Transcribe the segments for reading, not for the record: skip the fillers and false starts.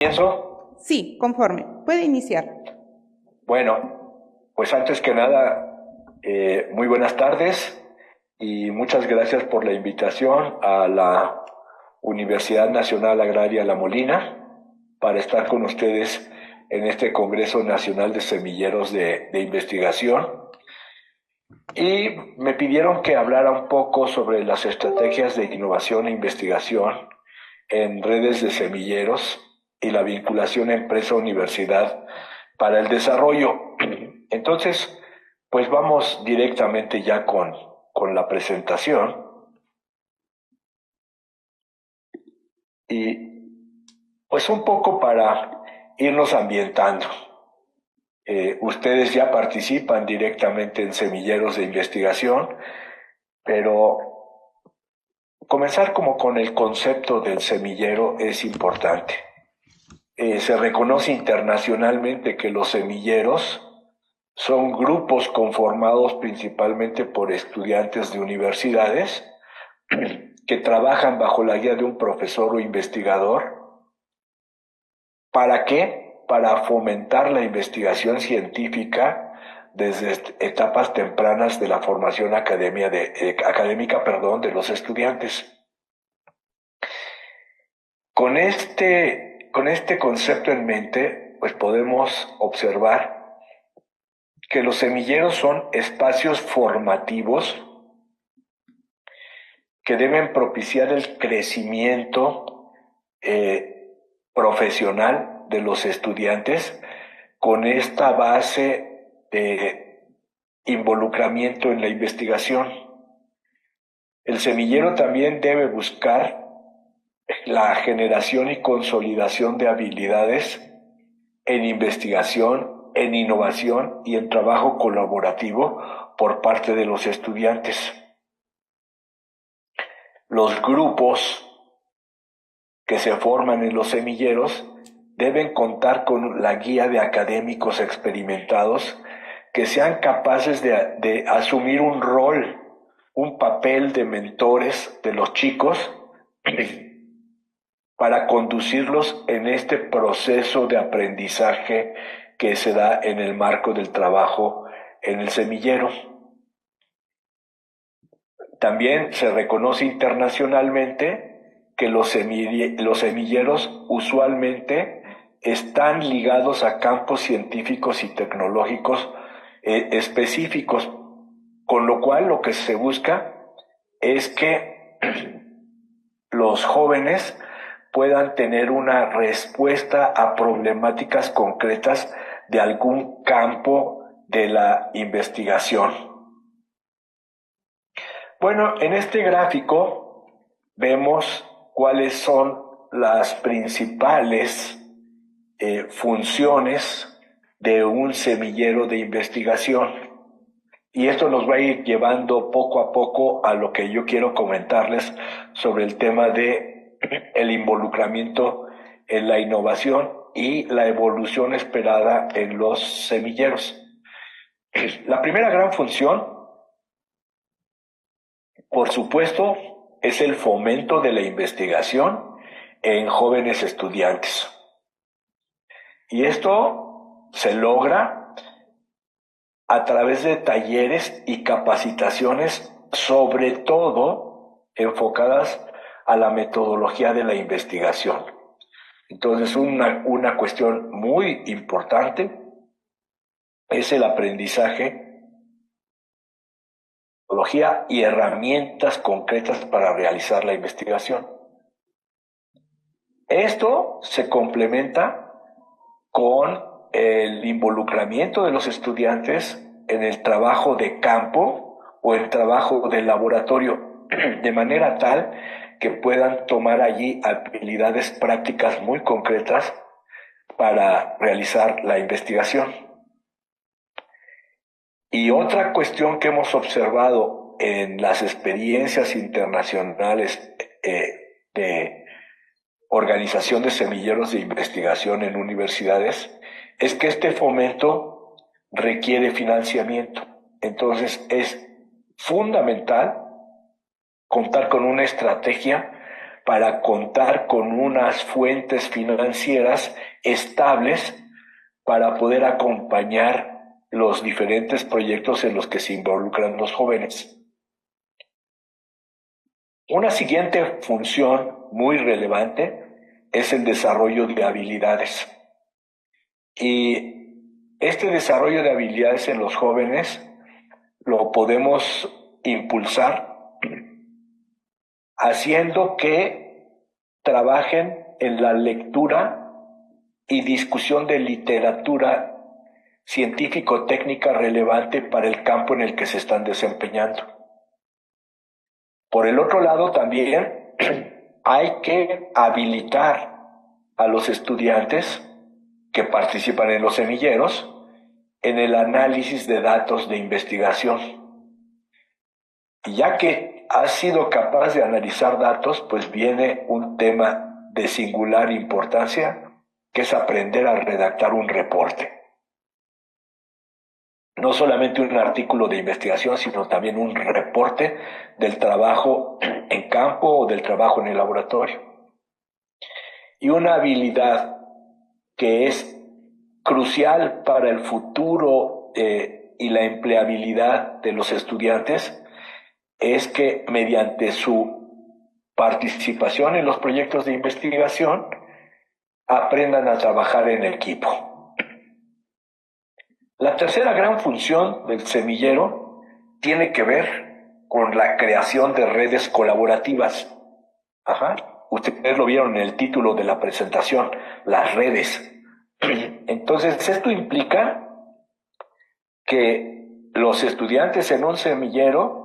¿Pienso? Sí, conforme. Puede iniciar. Bueno, pues antes que nada, muy buenas tardes y muchas gracias por la invitación a la Universidad Nacional Agraria La Molina para estar con ustedes en este Congreso Nacional de Semilleros de Investigación. Y me pidieron que hablara un poco sobre las estrategias de innovación e investigación en redes de semilleros y la vinculación empresa-universidad para el desarrollo. Entonces, pues vamos directamente ya con la presentación y pues un poco para irnos ambientando. Ustedes ya participan directamente en semilleros de investigación, pero comenzar como con el concepto del semillero es importante. Se reconoce internacionalmente que los semilleros son grupos conformados principalmente por estudiantes de universidades que trabajan bajo la guía de un profesor o investigador. ¿Para qué? Para fomentar la investigación científica desde etapas tempranas de la formación académica de los estudiantes. Con este concepto en mente, pues podemos observar que los semilleros son espacios formativos que deben propiciar el crecimiento profesional de los estudiantes con esta base de involucramiento en la investigación. El semillero también debe buscar la generación y consolidación de habilidades en investigación, en innovación y en trabajo colaborativo por parte de los estudiantes. Los grupos que se forman en los semilleros deben contar con la guía de académicos experimentados que sean capaces de asumir un rol, un papel de mentores de los chicos para conducirlos en este proceso de aprendizaje que se da en el marco del trabajo en el semillero. También se reconoce internacionalmente que los semilleros usualmente están ligados a campos científicos y tecnológicos específicos, con lo cual lo que se busca es que los jóvenes puedan tener una respuesta a problemáticas concretas de algún campo de la investigación. Bueno, en este gráfico vemos cuáles son las principales funciones de un semillero de investigación. Y esto nos va a ir llevando poco a poco a lo que yo quiero comentarles sobre el tema de el involucramiento en la innovación y la evolución esperada en los semilleros. La primera gran función, por supuesto, es el fomento de la investigación en jóvenes estudiantes. Y esto se logra a través de talleres y capacitaciones, sobre todo enfocadas a la metodología de la investigación. Entonces, una cuestión muy importante es el aprendizaje, metodología y herramientas concretas para realizar la investigación. Esto se complementa con el involucramiento de los estudiantes en el trabajo de campo o el trabajo de laboratorio, de manera tal que puedan tomar allí habilidades prácticas muy concretas para realizar la investigación. Y otra cuestión que hemos observado en las experiencias internacionales de organización de semilleros de investigación en universidades es que este fomento requiere financiamiento. Entonces es fundamental contar con una estrategia para contar con unas fuentes financieras estables para poder acompañar los diferentes proyectos en los que se involucran los jóvenes. Una siguiente función muy relevante es el desarrollo de habilidades. Y este desarrollo de habilidades en los jóvenes lo podemos impulsar haciendo que trabajen en la lectura y discusión de literatura científico-técnica relevante para el campo en el que se están desempeñando. Por el otro lado, también hay que habilitar a los estudiantes que participan en los semilleros en el análisis de datos de investigación. Y ya que has sido capaz de analizar datos, pues viene un tema de singular importancia, que es aprender a redactar un reporte. No solamente un artículo de investigación, sino también un reporte del trabajo en campo o del trabajo en el laboratorio. Y una habilidad que es crucial para el futuro y la empleabilidad de los estudiantes es que mediante su participación en los proyectos de investigación aprendan a trabajar en equipo. La tercera gran función del semillero tiene que ver con la creación de redes colaborativas. Ustedes lo vieron en el título de la presentación, las redes. Entonces, esto implica que los estudiantes en un semillero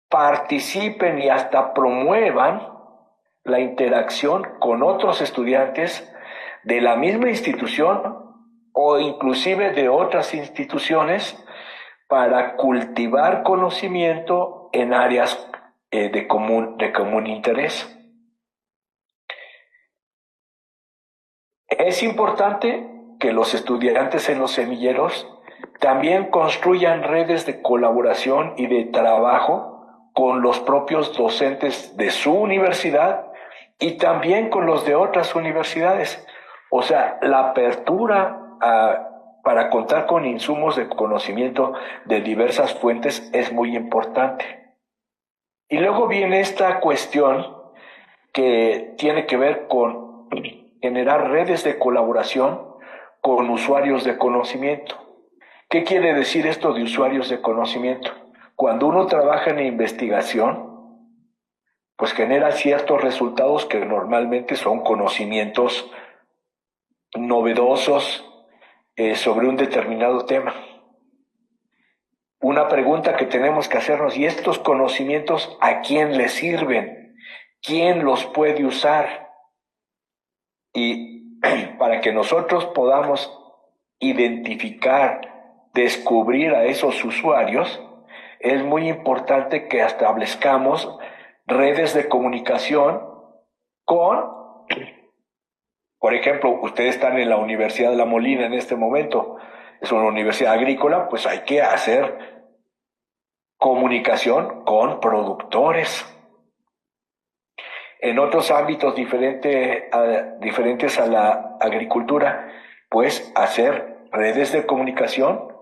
participen y hasta promuevan la interacción con otros estudiantes de la misma institución o inclusive de otras instituciones para cultivar conocimiento en áreas de común interés. Es importante que los estudiantes en los semilleros también construyan redes de colaboración y de trabajo con los propios docentes de su universidad y también con los de otras universidades. O sea, la apertura para contar con insumos de conocimiento de diversas fuentes es muy importante. Y luego viene esta cuestión que tiene que ver con generar redes de colaboración con usuarios de conocimiento. ¿Qué quiere decir esto de usuarios de conocimiento? Cuando uno trabaja en investigación, pues genera ciertos resultados que normalmente son conocimientos novedosos sobre un determinado tema. Una pregunta que tenemos que hacernos: ¿y estos conocimientos a quién les sirven? ¿Quién los puede usar? Y para que nosotros podamos identificar, descubrir a esos usuarios, es muy importante que establezcamos redes de comunicación con, por ejemplo, ustedes están en la Universidad de La Molina en este momento, es una universidad agrícola, pues hay que hacer comunicación con productores. En otros ámbitos diferentes a la agricultura, pues hacer redes de comunicación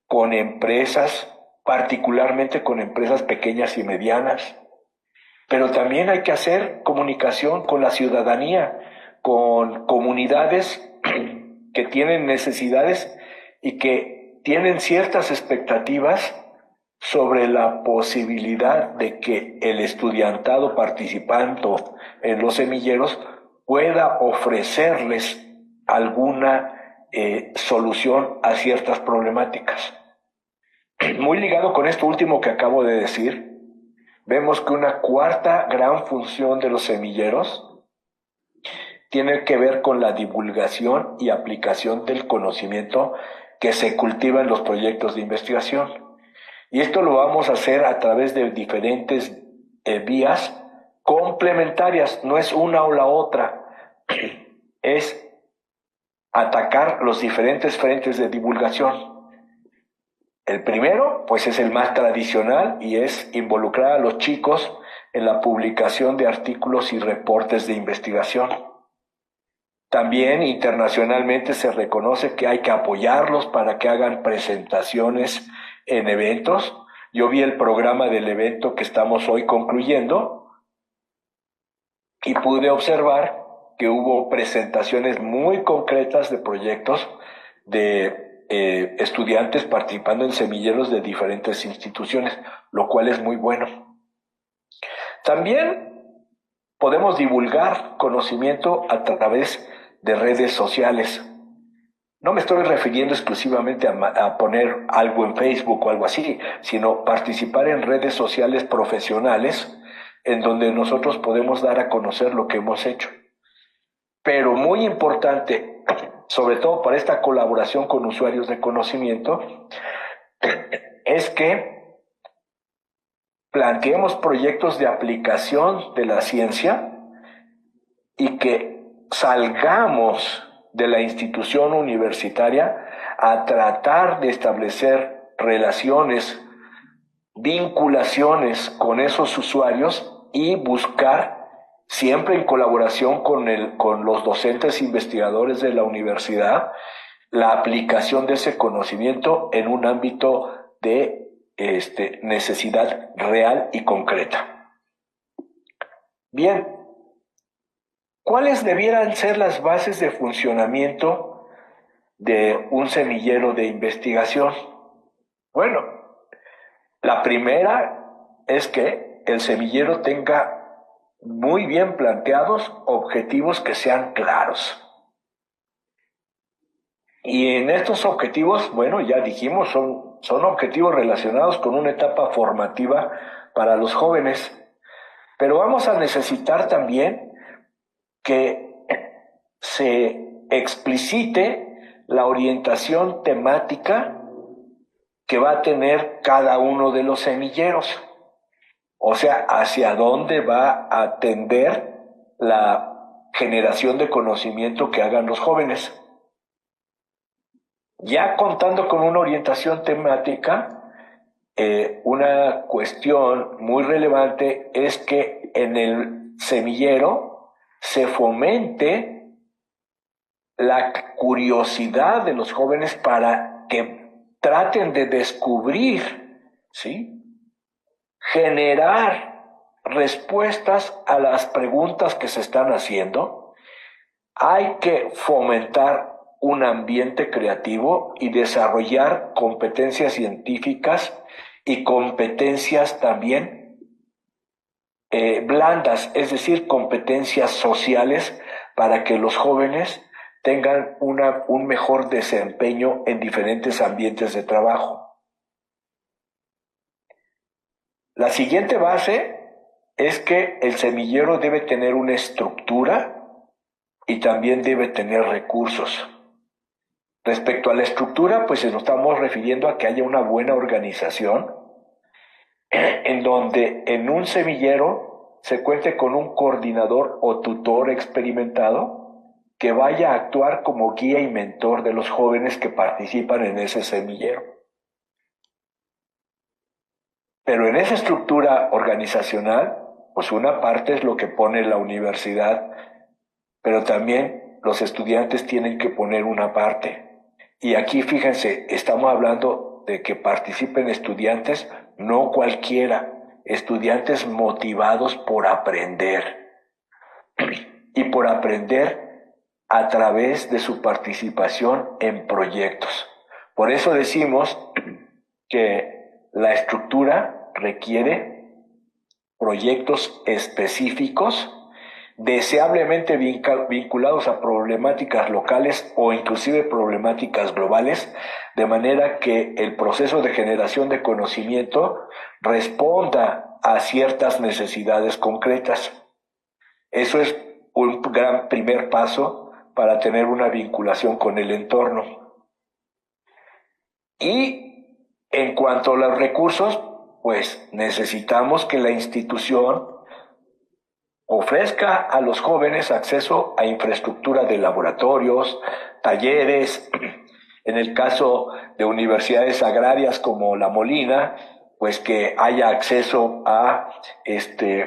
con empresas, particularmente con empresas pequeñas y medianas. Pero también hay que hacer comunicación con la ciudadanía, con comunidades que tienen necesidades y que tienen ciertas expectativas sobre la posibilidad de que el estudiantado participando en los semilleros pueda ofrecerles alguna solución a ciertas problemáticas. Muy ligado con esto último que acabo de decir, vemos que una cuarta gran función de los semilleros tiene que ver con la divulgación y aplicación del conocimiento que se cultiva en los proyectos de investigación. Y esto lo vamos a hacer a través de diferentes vías complementarias, no es una o la otra, es atacar los diferentes frentes de divulgación. El primero, pues es el más tradicional y es involucrar a los chicos en la publicación de artículos y reportes de investigación. También internacionalmente se reconoce que hay que apoyarlos para que hagan presentaciones en eventos. Yo vi el programa del evento que estamos hoy concluyendo y pude observar que hubo presentaciones muy concretas de proyectos de estudiantes participando en semilleros de diferentes instituciones, lo cual es muy bueno. También podemos divulgar conocimiento a través de redes sociales. No me estoy refiriendo exclusivamente a poner algo en Facebook o algo así, sino participar en redes sociales profesionales en donde nosotros podemos dar a conocer lo que hemos hecho. Pero muy importante, sobre todo para esta colaboración con usuarios de conocimiento, es que planteemos proyectos de aplicación de la ciencia y que salgamos de la institución universitaria a tratar de establecer relaciones, vinculaciones con esos usuarios y buscar, siempre en colaboración con los docentes investigadores de la universidad, la aplicación de ese conocimiento en un ámbito de necesidad real y concreta. Bien, ¿cuáles debieran ser las bases de funcionamiento de un semillero de investigación? Bueno, la primera es que el semillero tenga muy bien planteados objetivos que sean claros. Y en estos objetivos, bueno, ya dijimos, son objetivos relacionados con una etapa formativa para los jóvenes. Pero vamos a necesitar también que se explicite la orientación temática que va a tener cada uno de los semilleros. O sea, hacia dónde va a tender la generación de conocimiento que hagan los jóvenes. Ya contando con una orientación temática, una cuestión muy relevante es que en el semillero se fomente la curiosidad de los jóvenes para que traten de descubrir, ¿sí?, generar respuestas a las preguntas que se están haciendo. Hay que fomentar un ambiente creativo y desarrollar competencias científicas y competencias también blandas, es decir, competencias sociales para que los jóvenes tengan un mejor desempeño en diferentes ambientes de trabajo. La siguiente base es que el semillero debe tener una estructura y también debe tener recursos. Respecto a la estructura, pues nos estamos refiriendo a que haya una buena organización en donde en un semillero se cuente con un coordinador o tutor experimentado que vaya a actuar como guía y mentor de los jóvenes que participan en ese semillero. Pero en esa estructura organizacional, pues una parte es lo que pone la universidad, pero también los estudiantes tienen que poner una parte. Y aquí, fíjense, estamos hablando de que participen estudiantes, no cualquiera, estudiantes motivados por aprender. Y por aprender a través de su participación en proyectos. Por eso decimos que la estructura requiere proyectos específicos, deseablemente vinculados a problemáticas locales o inclusive problemáticas globales, de manera que el proceso de generación de conocimiento responda a ciertas necesidades concretas. Eso es un gran primer paso para tener una vinculación con el entorno. Y en cuanto a los recursos, pues necesitamos que la institución ofrezca a los jóvenes acceso a infraestructura de laboratorios, talleres, en el caso de universidades agrarias como La Molina, pues que haya acceso a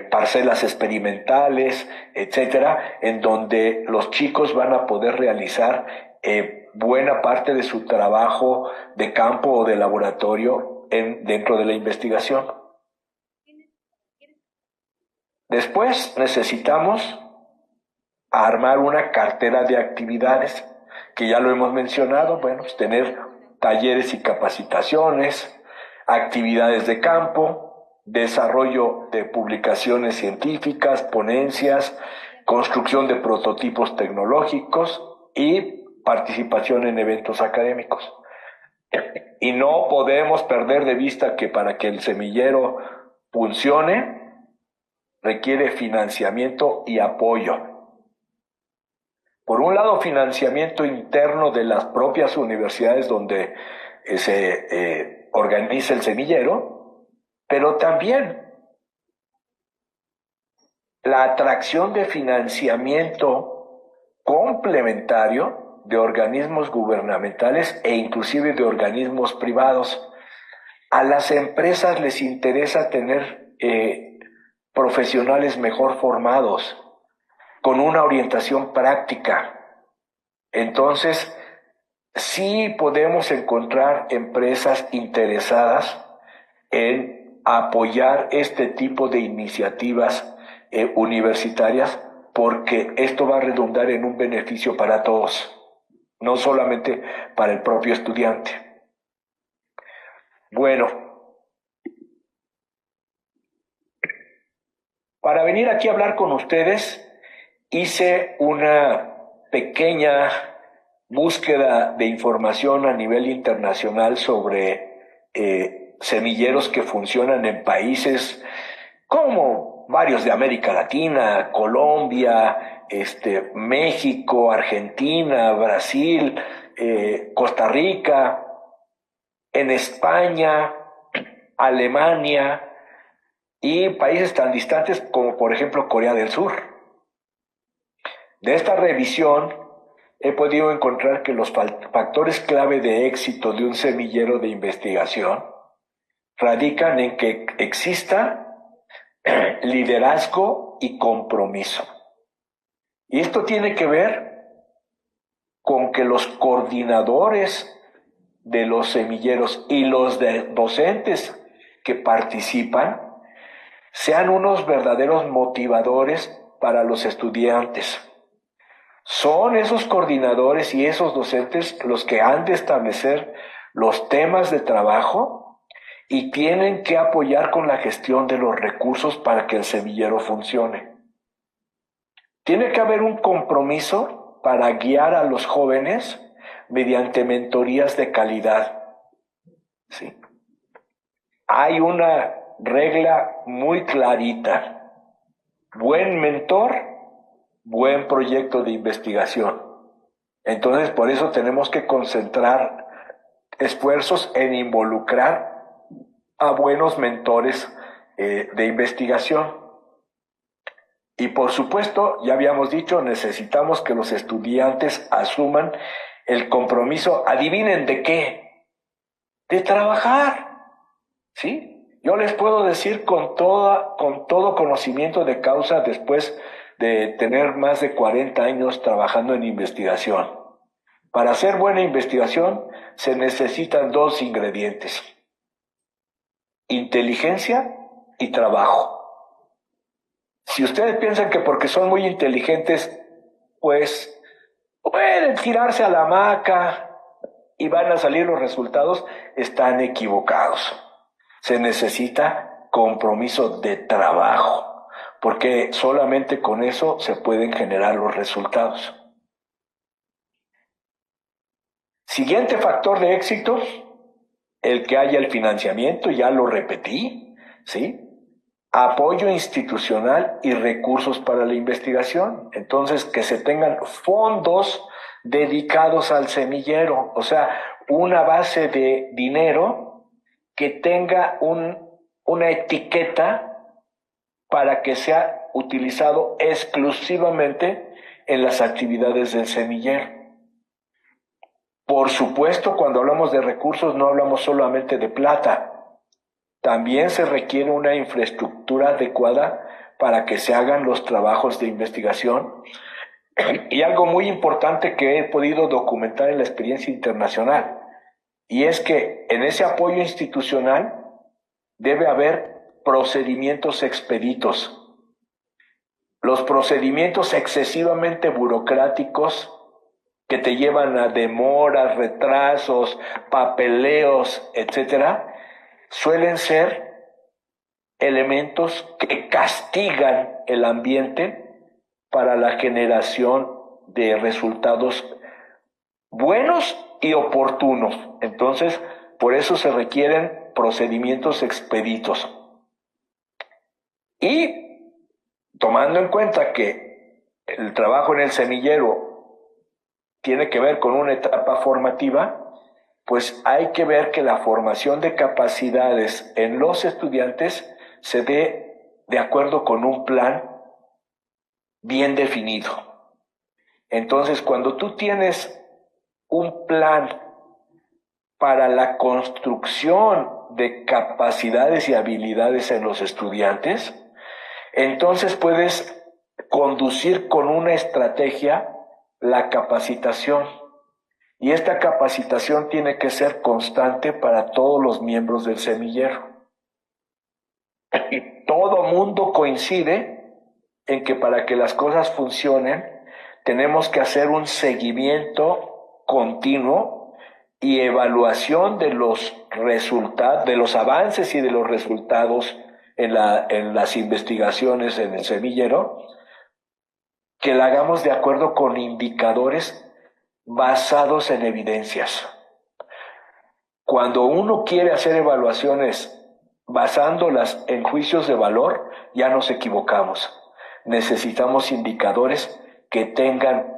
parcelas experimentales, etcétera, en donde los chicos van a poder realizar buena parte de su trabajo de campo o de laboratorio dentro de la investigación. Después necesitamos armar una cartera de actividades, que ya lo hemos mencionado, bueno, pues tener talleres y capacitaciones, actividades de campo, desarrollo de publicaciones científicas, ponencias, construcción de prototipos tecnológicos y participación en eventos académicos. Y no podemos perder de vista que para que el semillero funcione, requiere financiamiento y apoyo. Por un lado, financiamiento interno de las propias universidades donde se organiza el semillero, pero también la atracción de financiamiento complementario de organismos gubernamentales e inclusive de organismos privados. A las empresas les interesa tener profesionales mejor formados, con una orientación práctica. Entonces, sí podemos encontrar empresas interesadas en apoyar este tipo de iniciativas universitarias, porque esto va a redundar en un beneficio para todos, no solamente para el propio estudiante. Bueno, para venir aquí a hablar con ustedes, hice una pequeña búsqueda de información a nivel internacional sobre semilleros que funcionan en países como varios de América Latina, Colombia, México, Argentina, Brasil, Costa Rica, en España, Alemania y países tan distantes como por ejemplo Corea del Sur. De esta revisión he podido encontrar que los factores clave de éxito de un semillero de investigación radican en que exista liderazgo y compromiso. Y esto tiene que ver con que los coordinadores de los semilleros y los docentes que participan sean unos verdaderos motivadores para los estudiantes. Son esos coordinadores y esos docentes los que han de establecer los temas de trabajo y tienen que apoyar con la gestión de los recursos para que el semillero funcione. Tiene que haber un compromiso para guiar a los jóvenes mediante mentorías de calidad. ¿Sí? Hay una regla muy clarita: buen mentor, buen proyecto de investigación. Entonces, por eso tenemos que concentrar esfuerzos en involucrar a buenos mentores de investigación. Y por supuesto, ya habíamos dicho, necesitamos que los estudiantes asuman el compromiso. ¿Adivinen de qué? De trabajar, ¿sí? Yo les puedo decir con todo conocimiento de causa, después de tener más de 40 años trabajando en investigación. Para hacer buena investigación se necesitan dos ingredientes: inteligencia y trabajo. Si ustedes piensan que porque son muy inteligentes, pues pueden tirarse a la hamaca y van a salir los resultados, están equivocados. Se necesita compromiso de trabajo, porque solamente con eso se pueden generar los resultados. Siguiente factor de éxito, el que haya el financiamiento, ya lo repetí, ¿sí? Apoyo institucional y recursos para la investigación. Entonces, que se tengan fondos dedicados al semillero, o sea, una base de dinero que tenga una etiqueta para que sea utilizado exclusivamente en las actividades del semillero. Por supuesto, cuando hablamos de recursos no hablamos solamente de plata, También se requiere una infraestructura adecuada para que se hagan los trabajos de investigación. Y algo muy importante que he podido documentar en la experiencia internacional, y es que en ese apoyo institucional debe haber procedimientos expeditos. Los procedimientos excesivamente burocráticos que te llevan a demoras, retrasos, papeleos, etcétera, suelen ser elementos que castigan el ambiente para la generación de resultados buenos y oportunos. Entonces, por eso se requieren procedimientos expeditos. Y tomando en cuenta que el trabajo en el semillero tiene que ver con una etapa formativa, pues hay que ver que la formación de capacidades en los estudiantes se dé de acuerdo con un plan bien definido. Entonces, cuando tú tienes un plan para la construcción de capacidades y habilidades en los estudiantes, entonces puedes conducir con una estrategia la capacitación. Y esta capacitación tiene que ser constante para todos los miembros del semillero. Y todo mundo coincide en que para que las cosas funcionen, tenemos que hacer un seguimiento continuo y evaluación de los resultados, de los avances y de los resultados en las investigaciones en el semillero, que la hagamos de acuerdo con indicadores basados en evidencias. Cuando uno quiere hacer evaluaciones basándolas en juicios de valor, ya nos equivocamos. Necesitamos indicadores que tengan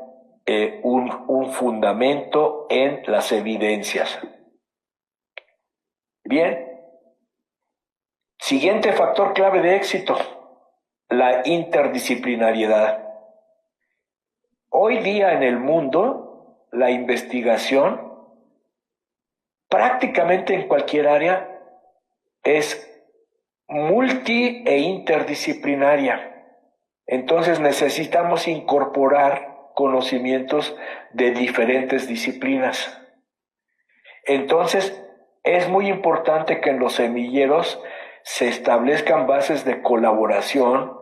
un fundamento en las evidencias. Bien. Siguiente factor clave de éxito, la interdisciplinariedad. Hoy día en el mundo, la investigación, prácticamente en cualquier área, es multi e interdisciplinaria. Entonces necesitamos incorporar conocimientos de diferentes disciplinas. Entonces es muy importante que en los semilleros se establezcan bases de colaboración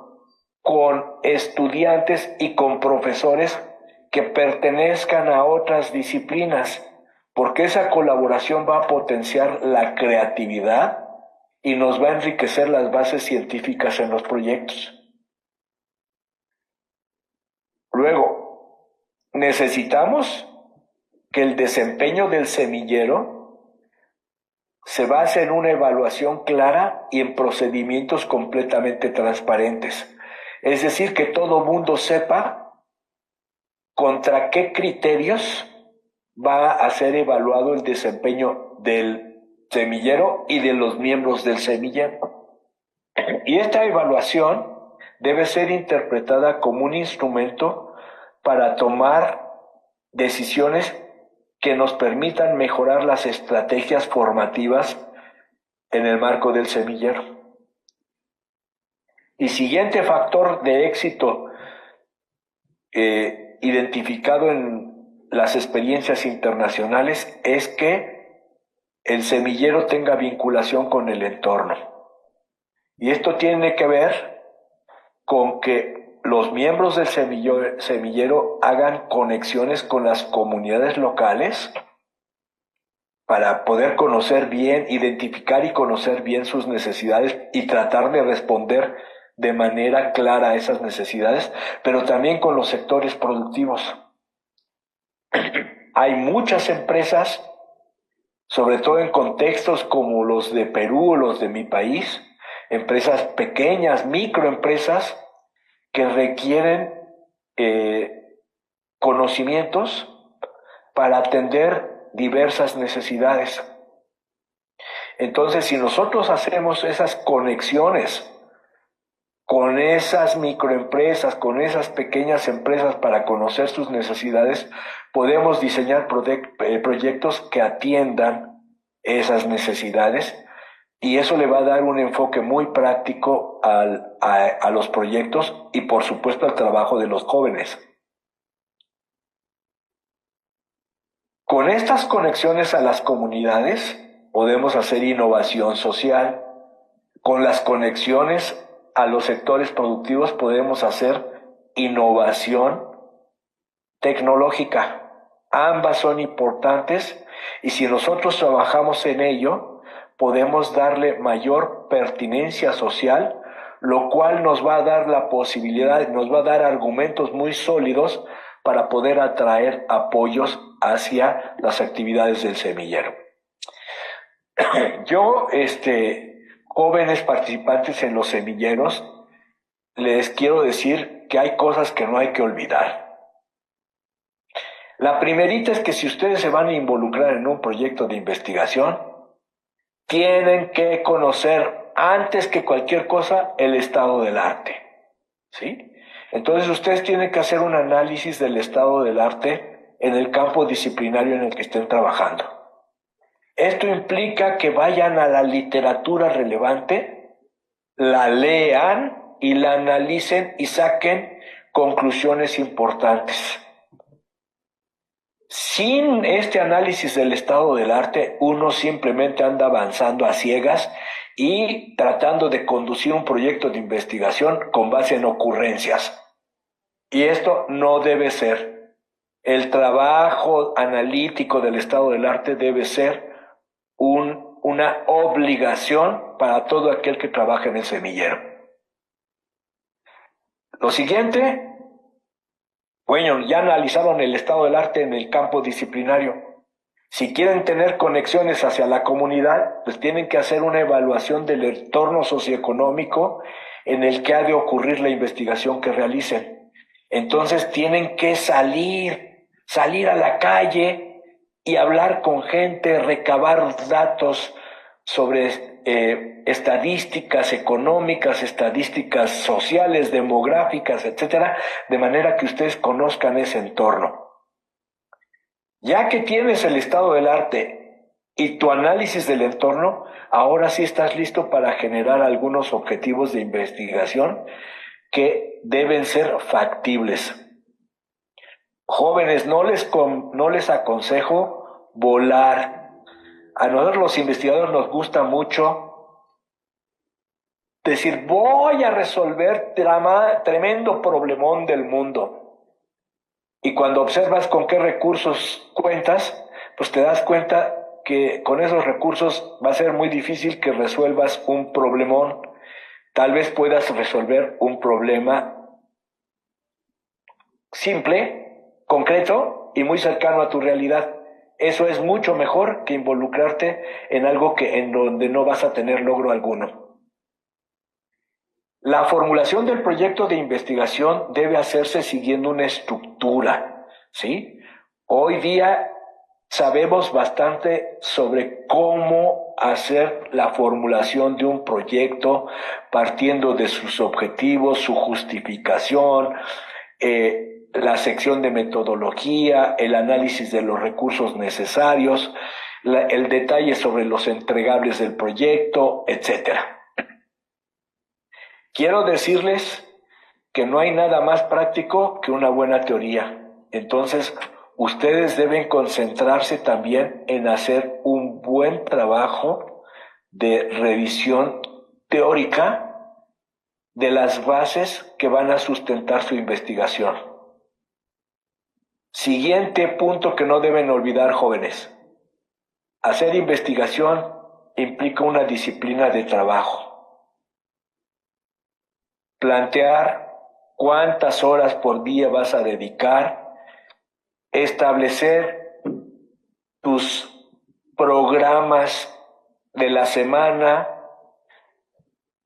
con estudiantes y con profesores que pertenezcan a otras disciplinas, porque esa colaboración va a potenciar la creatividad y nos va a enriquecer las bases científicas en los proyectos. Luego, necesitamos que el desempeño del semillero se base en una evaluación clara y en procedimientos completamente transparentes. Es decir, que todo mundo sepa contra qué criterios va a ser evaluado el desempeño del semillero y de los miembros del semillero. Y esta evaluación debe ser interpretada como un instrumento para tomar decisiones que nos permitan mejorar las estrategias formativas en el marco del semillero. Y siguiente factor de éxito identificado en las experiencias internacionales es que el semillero tenga vinculación con el entorno. Y esto tiene que ver con que los miembros del semillero hagan conexiones con las comunidades locales para poder conocer bien, identificar y conocer bien sus necesidades y tratar de responder de manera clara a esas necesidades, pero también con los sectores productivos. Hay muchas empresas, sobre todo en contextos como los de Perú o los de mi país, empresas pequeñas, microempresas, que requieren conocimientos para atender diversas necesidades. Entonces, si nosotros hacemos esas conexiones con esas microempresas, con esas pequeñas empresas para conocer sus necesidades, podemos diseñar proyectos que atiendan esas necesidades Y eso le va a dar un enfoque muy práctico a los proyectos y, por supuesto, al trabajo de los jóvenes. Con estas conexiones a las comunidades podemos hacer innovación social. Con las conexiones a los sectores productivos podemos hacer innovación tecnológica. Ambas son importantes y si nosotros trabajamos en ello, podemos darle mayor pertinencia social, lo cual nos va a dar la posibilidad, nos va a dar argumentos muy sólidos para poder atraer apoyos hacia las actividades del semillero. Yo, jóvenes participantes en los semilleros, les quiero decir que hay cosas que no hay que olvidar. La primerita es que si ustedes se van a involucrar en un proyecto de investigación, tienen que conocer antes que cualquier cosa el estado del arte, ¿sí? Entonces ustedes tienen que hacer un análisis del estado del arte en el campo disciplinario en el que estén trabajando. Esto implica que vayan a la literatura relevante, la lean y la analicen y saquen conclusiones importantes. Sin este análisis del estado del arte, uno simplemente anda avanzando a ciegas y tratando de conducir un proyecto de investigación con base en ocurrencias. Y esto no debe ser. El trabajo analítico del estado del arte debe ser una obligación para todo aquel que trabaje en el semillero. Lo siguiente, bueno, ya analizaron el estado del arte en el campo disciplinario. Si quieren tener conexiones hacia la comunidad, pues tienen que hacer una evaluación del entorno socioeconómico en el que ha de ocurrir la investigación que realicen. Entonces tienen que salir a la calle y hablar con gente, recabar datos sobre estadísticas económicas, estadísticas sociales, demográficas, etcétera, de manera que ustedes conozcan ese entorno. Ya que tienes el estado del arte y tu análisis del entorno, ahora sí estás listo para generar algunos objetivos de investigación que deben ser factibles. Jóvenes, no les aconsejo volar. A nosotros los investigadores nos gusta mucho decir, voy a resolver tremendo problemón del mundo. Y cuando observas con qué recursos cuentas, pues te das cuenta que con esos recursos va a ser muy difícil que resuelvas un problemón. Tal vez puedas resolver un problema simple, concreto y muy cercano a tu realidad. Eso es mucho mejor que involucrarte en algo en donde no vas a tener logro alguno. La formulación del proyecto de investigación debe hacerse siguiendo una estructura, ¿sí? Hoy día sabemos bastante sobre cómo hacer la formulación de un proyecto partiendo de sus objetivos, su justificación, la sección de metodología, el análisis de los recursos necesarios, el detalle sobre los entregables del proyecto, etcétera. Quiero decirles que no hay nada más práctico que una buena teoría. Entonces, ustedes deben concentrarse también en hacer un buen trabajo de revisión teórica de las bases que van a sustentar su investigación. Siguiente punto que no deben olvidar, jóvenes. Hacer investigación implica una disciplina de trabajo. Plantear cuántas horas por día vas a dedicar, establecer tus programas de la semana,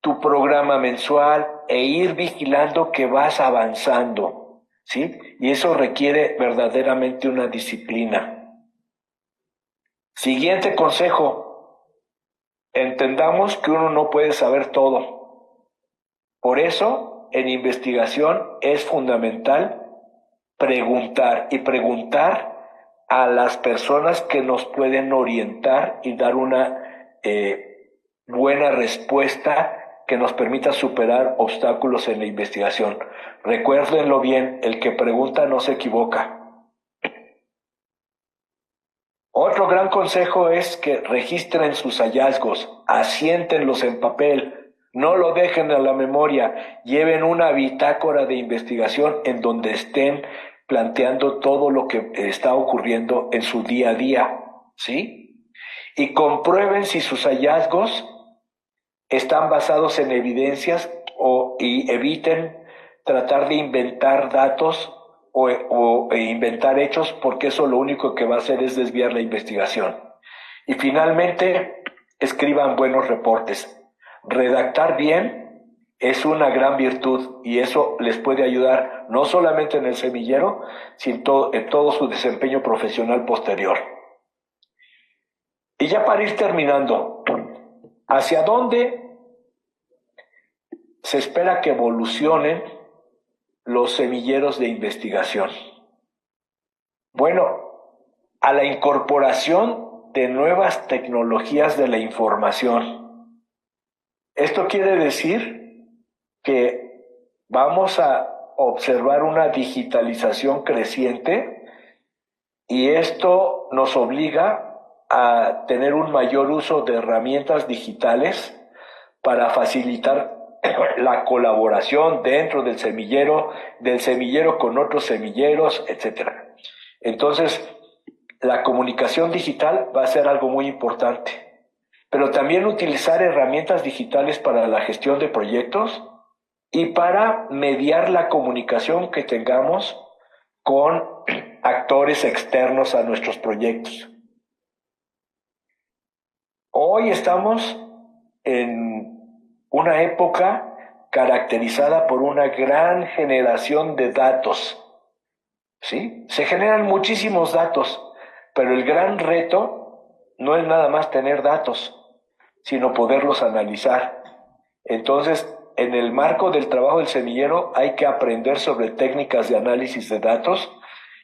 tu programa mensual e ir vigilando que vas avanzando, ¿sí? Y eso requiere verdaderamente una disciplina. Siguiente consejo, entendamos que uno no puede saber todo. Por eso, en investigación es fundamental preguntar a las personas que nos pueden orientar y dar una buena respuesta que nos permita superar obstáculos en la investigación. Recuérdenlo bien, el que pregunta no se equivoca. Otro gran consejo es que registren sus hallazgos, asiéntenlos en papel, no lo dejen a la memoria, lleven una bitácora de investigación en donde estén planteando todo lo que está ocurriendo en su día a día, ¿sí? Y comprueben si sus hallazgos están basados en evidencias y eviten tratar de inventar datos o inventar hechos, porque eso lo único que va a hacer es desviar la investigación. Y finalmente, escriban buenos reportes. Redactar bien es una gran virtud y eso les puede ayudar no solamente en el semillero, sino en todo su desempeño profesional posterior. Y ya para ir terminando, ¿hacia dónde se espera que evolucionen los semilleros de investigación? Bueno, a la incorporación de nuevas tecnologías de la información. Esto quiere decir que vamos a observar una digitalización creciente y esto nos obliga a tener un mayor uso de herramientas digitales para facilitar la colaboración dentro del semillero con otros semilleros, etc. Entonces, la comunicación digital va a ser algo muy importante, pero también utilizar herramientas digitales para la gestión de proyectos y para mediar la comunicación que tengamos con actores externos a nuestros proyectos. Hoy estamos en una época caracterizada por una gran generación de datos, ¿sí? Se generan muchísimos datos, pero el gran reto no es nada más tener datos, sino poderlos analizar. Entonces, en el marco del trabajo del semillero hay que aprender sobre técnicas de análisis de datos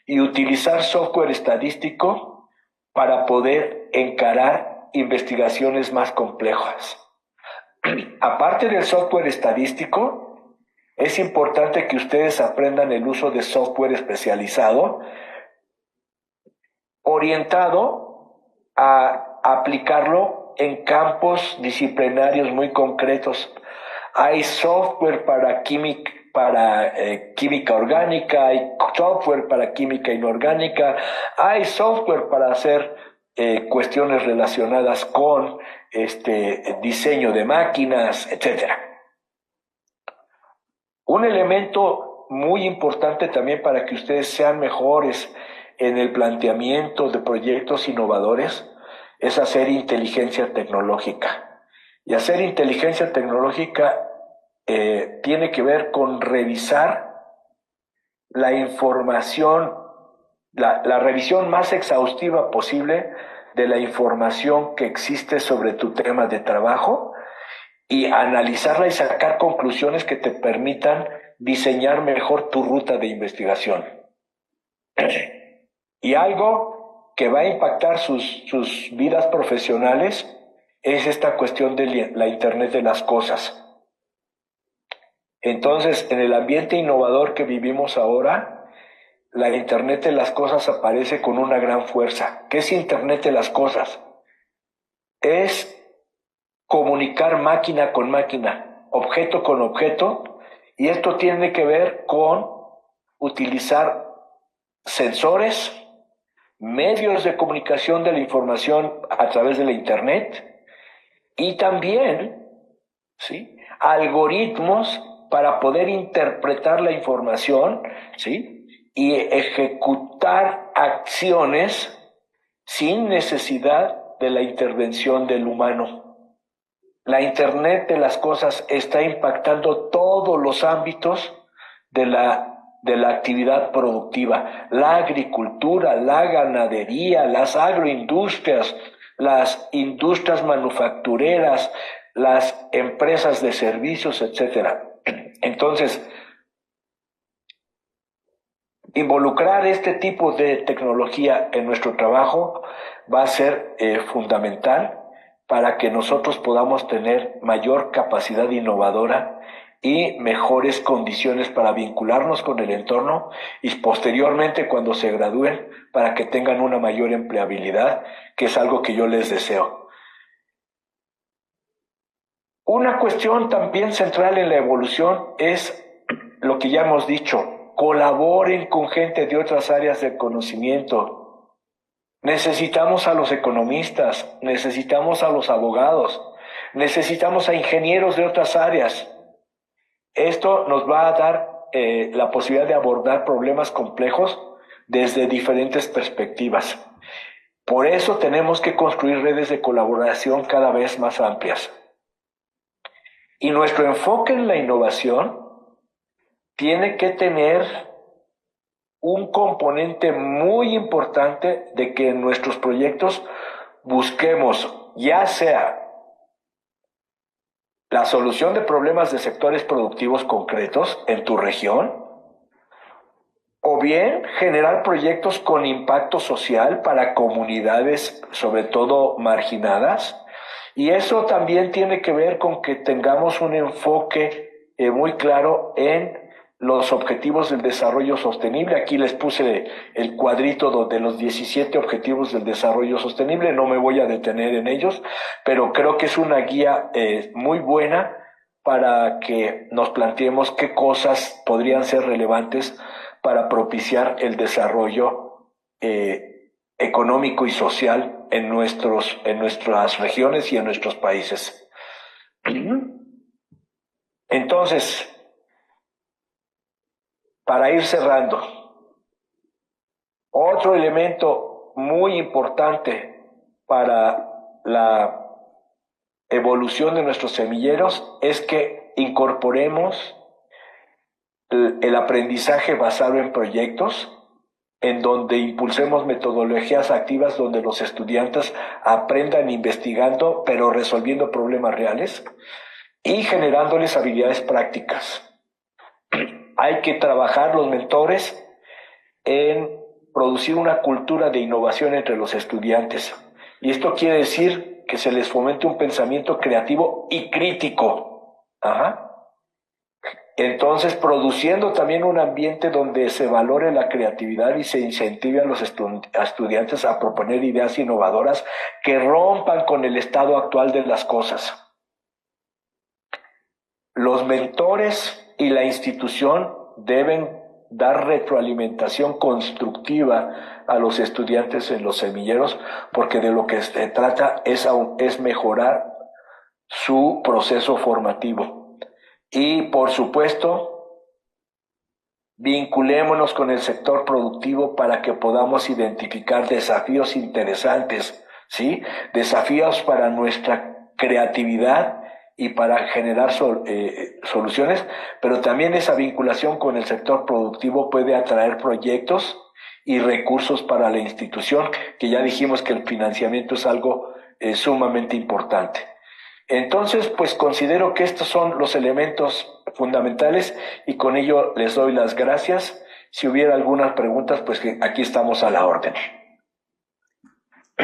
y utilizar software estadístico para poder encarar investigaciones más complejas. Aparte del software estadístico, es importante que ustedes aprendan el uso de software especializado orientado a aplicarlo en campos disciplinarios muy concretos. Hay software para química orgánica, hay software para química inorgánica, hay software para hacer cuestiones relacionadas con diseño de máquinas, etc. Un elemento muy importante también para que ustedes sean mejores en el planteamiento de proyectos innovadores es hacer inteligencia tecnológica. Y hacer inteligencia tecnológica tiene que ver con revisar la información, la revisión más exhaustiva posible de la información que existe sobre tu tema de trabajo y analizarla y sacar conclusiones que te permitan diseñar mejor tu ruta de investigación. Y algo que va a impactar sus vidas profesionales es esta cuestión de la Internet de las cosas. Entonces, en el ambiente innovador que vivimos ahora, la Internet de las cosas aparece con una gran fuerza. ¿Qué es Internet de las cosas? Es comunicar máquina con máquina, objeto con objeto, y esto tiene que ver con utilizar sensores, medios de comunicación de la información a través de la Internet y también, ¿sí?, algoritmos para poder interpretar la información, ¿sí?, y ejecutar acciones sin necesidad de la intervención del humano. La Internet de las cosas está impactando todos los ámbitos de la actividad productiva, la agricultura, la ganadería, las agroindustrias, las industrias manufactureras, las empresas de servicios, etc. Entonces, involucrar este tipo de tecnología en nuestro trabajo va a ser fundamental para que nosotros podamos tener mayor capacidad innovadora y mejores condiciones para vincularnos con el entorno y posteriormente cuando se gradúen para que tengan una mayor empleabilidad, que es algo que yo les deseo. Una cuestión también central en la evolución es lo que ya hemos dicho: colaboren con gente de otras áreas del conocimiento. Necesitamos a los economistas, necesitamos a los abogados, necesitamos a ingenieros de otras áreas. Esto nos va a dar la posibilidad de abordar problemas complejos desde diferentes perspectivas. Por eso tenemos que construir redes de colaboración cada vez más amplias. Y nuestro enfoque en la innovación tiene que tener un componente muy importante de que en nuestros proyectos busquemos ya sea la solución de problemas de sectores productivos concretos en tu región, o bien generar proyectos con impacto social para comunidades, sobre todo marginadas. Y eso también tiene que ver con que tengamos un enfoque muy claro en los objetivos del desarrollo sostenible. Aquí les puse el cuadrito de los 17 objetivos del desarrollo sostenible, no me voy a detener en ellos, pero creo que es una guía muy buena para que nos planteemos qué cosas podrían ser relevantes para propiciar el desarrollo económico y social en nuestras regiones y en nuestros países. Entonces, para ir cerrando, otro elemento muy importante para la evolución de nuestros semilleros es que incorporemos el aprendizaje basado en proyectos, en donde impulsemos metodologías activas donde los estudiantes aprendan investigando, pero resolviendo problemas reales y generándoles habilidades prácticas. Hay que trabajar los mentores en producir una cultura de innovación entre los estudiantes. Y esto quiere decir que se les fomente un pensamiento creativo y crítico. Entonces, produciendo también un ambiente donde se valore la creatividad y se incentive a los estudiantes a proponer ideas innovadoras que rompan con el estado actual de las cosas. Los mentores y la institución deben dar retroalimentación constructiva a los estudiantes en los semilleros, porque de lo que se trata es mejorar su proceso formativo. Y, por supuesto, vinculémonos con el sector productivo para que podamos identificar desafíos interesantes, ¿sí? Desafíos para nuestra creatividad y para generar soluciones, pero también esa vinculación con el sector productivo puede atraer proyectos y recursos para la institución, que ya dijimos que el financiamiento es algo sumamente importante. Entonces, pues considero que estos son los elementos fundamentales y con ello les doy las gracias. Si hubiera algunas preguntas, pues aquí estamos a la orden.